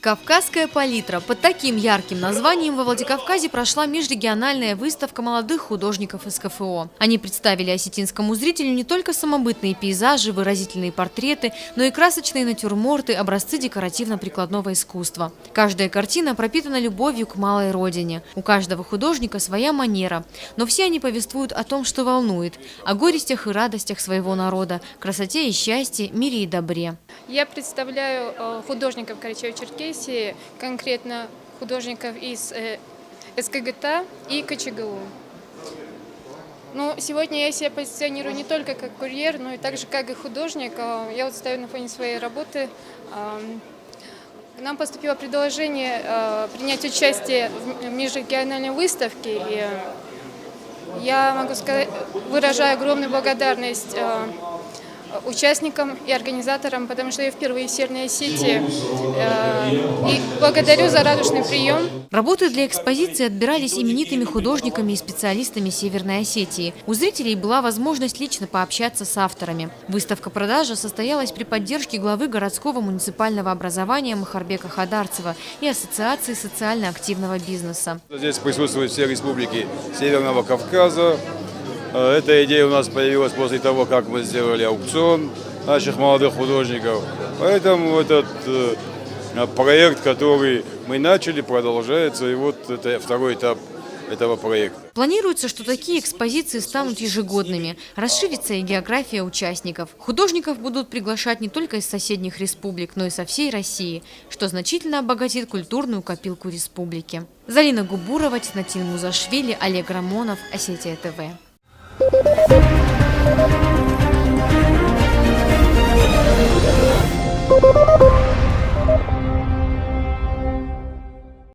Кавказская палитра. Под таким ярким названием во Владикавказе прошла межрегиональная выставка молодых художников из КФО. Они представили осетинскому зрителю не только самобытные пейзажи, выразительные портреты, но и красочные натюрморты, образцы декоративно-прикладного искусства. Каждая картина пропитана любовью к малой родине. У каждого художника своя манера, но все они повествуют о том, что волнует, о горестях и радостях своего народа, красоте и счастье, мире и добре. Я представляю художников Карачаево-Черкесии, конкретно художников из СКГТА и КЧГУ. Но сегодня я себя позиционирую не только как курьер, но и также как и художник. Я вот стою на фоне своей работы. К нам поступило предложение принять участие в межрегиональной выставке. И я могу сказать, выражаю огромную благодарность участникам и организаторам, потому что я впервые в Северной Осетии. И благодарю за радушный прием. Работы для экспозиции отбирались именитыми художниками и специалистами Северной Осетии. У зрителей была возможность лично пообщаться с авторами. Выставка-продажа состоялась при поддержке главы городского муниципального образования Махарбека Хадарцева и Ассоциации социально активного бизнеса. Здесь присутствуют все республики Северного Кавказа. Эта идея у нас появилась после того, как мы сделали аукцион наших молодых художников. Поэтому этот проект, который мы начали, продолжается. И вот это второй этап этого проекта. Планируется, что такие экспозиции станут ежегодными. Расширится и география участников. Художников будут приглашать не только из соседних республик, но и со всей России, что значительно обогатит культурную копилку республики. Залина Губурова, Тиснатин Музашвили, Олег Рамонов, Осетия ТВ.